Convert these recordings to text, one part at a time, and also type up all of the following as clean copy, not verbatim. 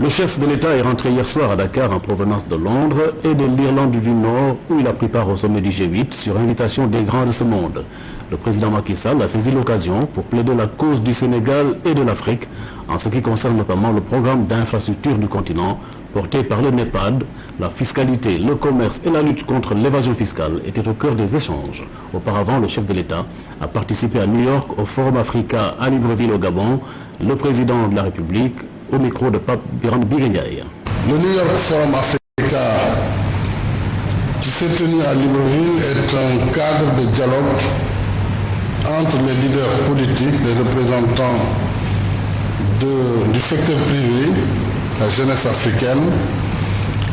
Le chef de l'État est rentré hier soir à Dakar en provenance de Londres et de l'Irlande du Nord où il a pris part au sommet du G8 sur invitation des grands de ce monde. Le président Macky Sall a saisi l'occasion pour plaider la cause du Sénégal et de l'Afrique en ce qui concerne notamment le programme d'infrastructure du continent porté par le NEPAD. La fiscalité, le commerce et la lutte contre l'évasion fiscale étaient au cœur des échanges. Auparavant, le chef de l'État a participé à New York au Forum Africa à Libreville au Gabon. Le président de la République au micro de Pape Birame Biguendiaï. Le New York Forum Africa qui s'est tenu à Libreville est un cadre de dialogue entre les leaders politiques, les représentants du secteur privé, la jeunesse africaine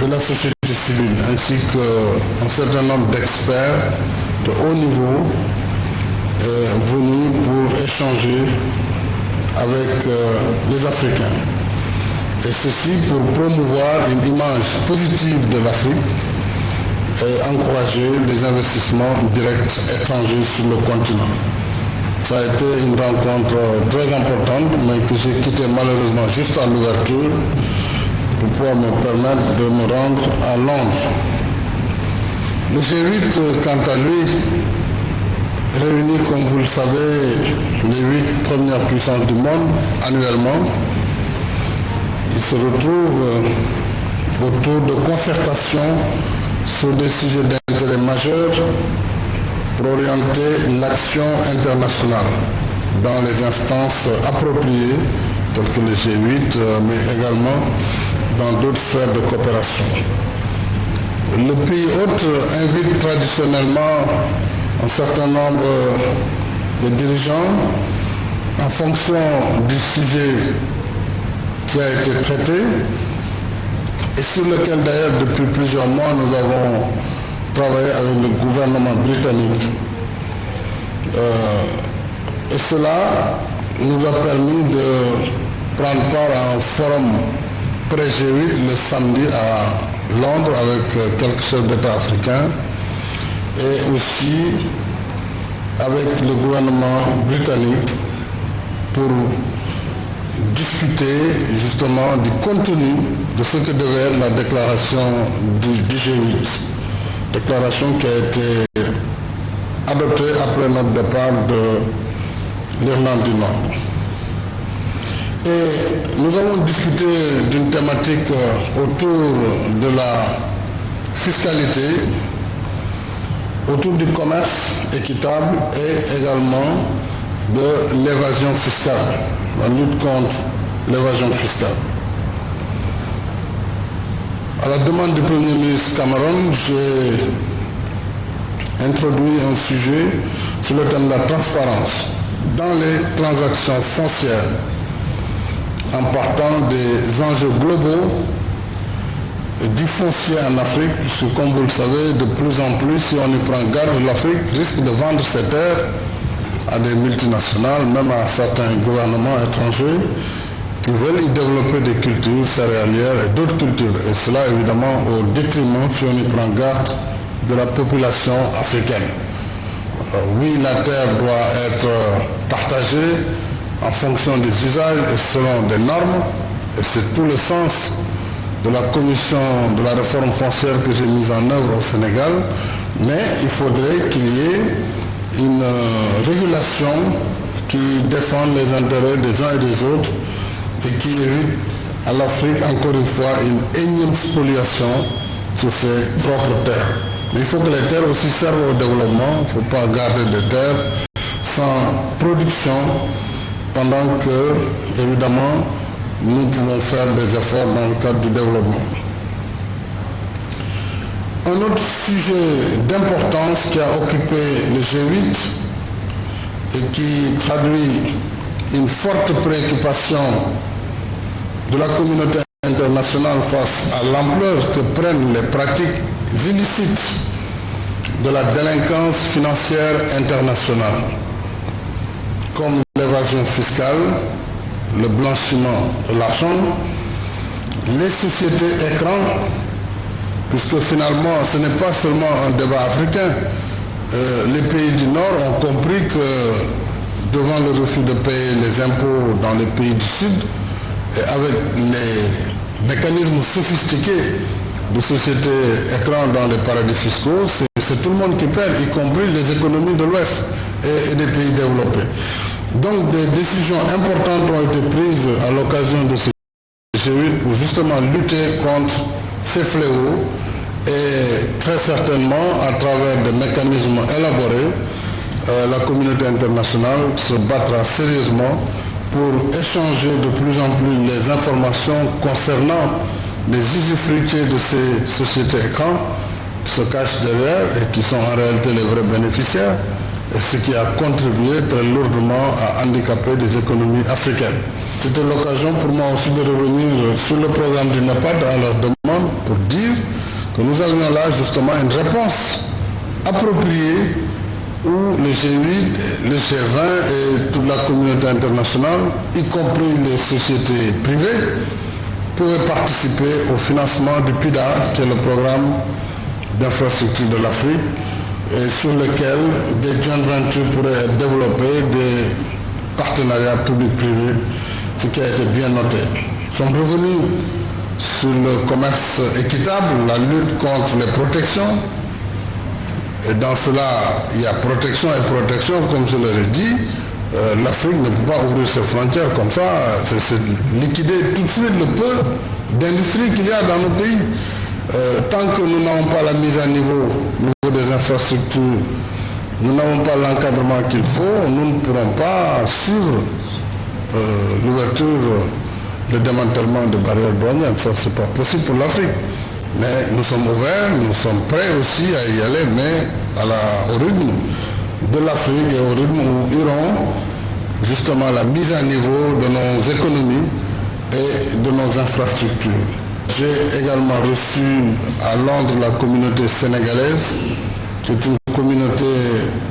et la société civile, ainsi qu'un certain nombre d'experts de haut niveau venus pour échanger avec les Africains. Et ceci pour promouvoir une image positive de l'Afrique et encourager les investissements directs étrangers sur le continent. Ça a été une rencontre très importante, mais que j'ai quittée malheureusement juste à l'ouverture pour pouvoir me permettre de me rendre à Londres. Le G8, quant à lui, réunit, comme vous le savez, les 8 premières puissances du monde annuellement. Il se retrouve autour de concertations sur des sujets d'intérêt majeur pour orienter l'action internationale dans les instances appropriées, telles que le G8, mais également dans d'autres sphères de coopération. Le pays hôte invite traditionnellement un certain nombre de dirigeants en fonction du sujet qui a été traité et sur lequel d'ailleurs depuis plusieurs mois nous avons travaillé avec le gouvernement britannique. Et cela nous a permis de prendre part à un forum pré-G8 le samedi à Londres avec quelques chefs d'État africains et aussi avec le gouvernement britannique pour discuter justement du contenu de ce que devait être la déclaration du G8. Déclaration qui a été adoptée après notre départ de l'Irlande du Nord. Et nous avons discuté d'une thématique autour de la fiscalité, autour du commerce équitable et également de l'évasion fiscale, la lutte contre l'évasion fiscale. À la demande du Premier ministre Cameron, j'ai introduit un sujet sur le thème de la transparence dans les transactions foncières en partant des enjeux globaux du foncier en Afrique, puisque comme vous le savez, de plus en plus, si on y prend garde, l'Afrique risque de vendre ses terres à des multinationales, même à certains gouvernements étrangers qui veulent y développer des cultures céréalières et d'autres cultures. Et cela évidemment au détriment, si on y prend garde, de la population africaine. Oui, la terre doit être partagée en fonction des usages et selon des normes, et c'est tout le sens de la commission de la réforme foncière que j'ai mise en œuvre au Sénégal, mais il faudrait qu'il y ait une régulation qui défende les intérêts des uns et des autres et qui évite à l'Afrique, encore une fois, une énième spoliation sur ses propres terres. Mais il faut que les terres aussi servent au développement, il ne faut pas garder des terres sans production pendant que, évidemment, nous pouvons faire des efforts dans le cadre du développement. Un autre sujet d'importance qui a occupé le G8 et qui traduit une forte préoccupation de la communauté internationale face à l'ampleur que prennent les pratiques illicites de la délinquance financière internationale, comme l'évasion fiscale, le blanchiment de l'argent, les sociétés écrans, puisque finalement ce n'est pas seulement un débat africain. Les pays du Nord ont compris que devant le refus de payer les impôts dans les pays du Sud, et avec mécanismes sophistiqués de sociétés écrans dans les paradis fiscaux, c'est tout le monde qui perd, y compris les économies de l'Ouest et des pays développés. Donc des décisions importantes ont été prises à l'occasion de ce G8 pour justement lutter contre ces fléaux et très certainement à travers des mécanismes élaborés, la communauté internationale se battra sérieusement pour échanger de plus en plus les informations concernant les usufruitiers de ces sociétés écrans qui se cachent derrière et qui sont en réalité les vrais bénéficiaires, et ce qui a contribué très lourdement à handicaper des économies africaines. C'était l'occasion pour moi aussi de revenir sur le programme du NEPAD à leur demande pour dire que nous avions là justement une réponse appropriée où le G8, le G20 et toute la communauté internationale, y compris les sociétés privées, pouvaient participer au financement du PIDA, qui est le programme d'infrastructure de l'Afrique, et sur lequel des joint ventures pourraient être développées, des partenariats publics-privés, ce qui a été bien noté. Nous sommes revenus sur le commerce équitable, la lutte contre les protections. Et dans cela, il y a protection et protection, comme je l'ai dit. L'Afrique ne peut pas ouvrir ses frontières comme ça, c'est liquider tout de suite le peu d'industrie qu'il y a dans nos pays. Tant que nous n'avons pas la mise à niveau des infrastructures, nous n'avons pas l'encadrement qu'il faut, nous ne pourrons pas suivre l'ouverture, le démantèlement de barrières douanières. Ça, c'est pas possible pour l'Afrique. Mais nous sommes ouverts, nous sommes prêts aussi à y aller, mais au rythme de l'Afrique et au rythme où iront justement la mise à niveau de nos économies et de nos infrastructures. J'ai également reçu à Londres la communauté sénégalaise, qui est une communauté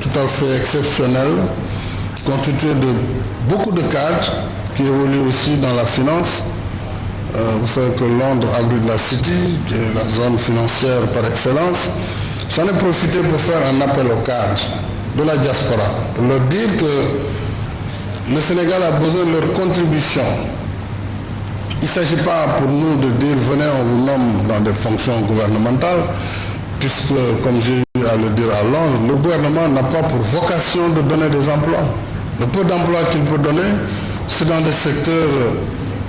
tout à fait exceptionnelle, constituée de beaucoup de cadres qui évoluent aussi dans la finance. Vous savez que Londres abrite la City, qui est la zone financière par excellence. J'en ai profité pour faire un appel aux cadres de la diaspora, pour leur dire que le Sénégal a besoin de leur contribution. Il ne s'agit pas pour nous de dire venez, on vous nomme dans des fonctions gouvernementales, puisque, comme j'ai eu à le dire à Londres, le gouvernement n'a pas pour vocation de donner des emplois. Le peu d'emplois qu'il peut donner, c'est dans des secteurs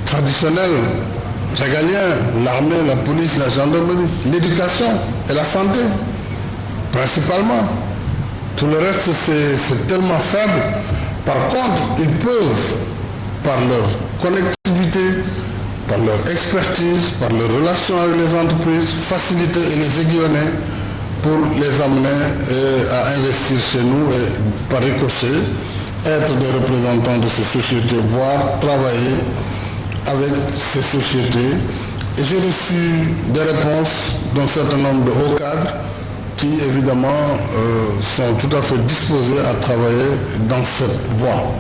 traditionnels, régaliens, l'armée, la police, la gendarmerie, l'éducation et la santé, principalement. Tout le reste, c'est tellement faible. Par contre, ils peuvent, par leur connectivité, par leur expertise, par leur relation avec les entreprises, faciliter et les aiguillonner pour les amener à investir chez nous et par ricochet, être des représentants de ces sociétés, voire travailler avec ces sociétés. Et j'ai reçu des réponses d'un certain nombre de hauts cadres qui, évidemment, sont tout à fait disposés à travailler dans cette voie.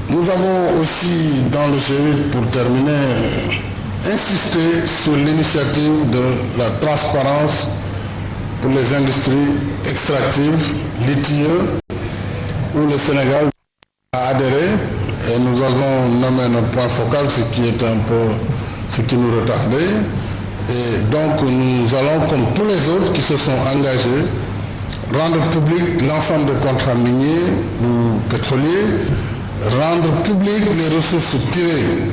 Nous avons aussi, dans le G8, pour terminer, insisté sur l'initiative de la transparence pour les industries extractives, l'ITIE, où le Sénégal a adhéré, et nous avons nommé notre point focal, ce qui est un peu ce qui nous retardait. Et donc nous allons, comme tous les autres qui se sont engagés, rendre public l'ensemble des contrats miniers ou pétroliers, rendre public les ressources tirées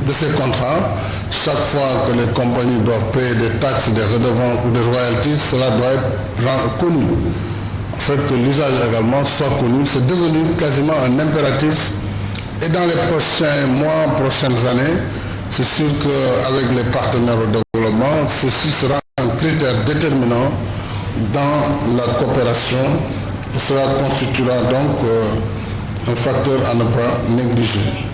de ces contrats. Chaque fois que les compagnies doivent payer des taxes, des redevances ou des royalties, cela doit être connu. En fait, que l'usage également soit connu, c'est devenu quasiment un impératif. Et dans les prochains mois, prochaines années, c'est sûr qu'avec les partenaires au développement, ceci sera un critère déterminant dans la coopération et cela constituera donc un facteur à ne pas négliger.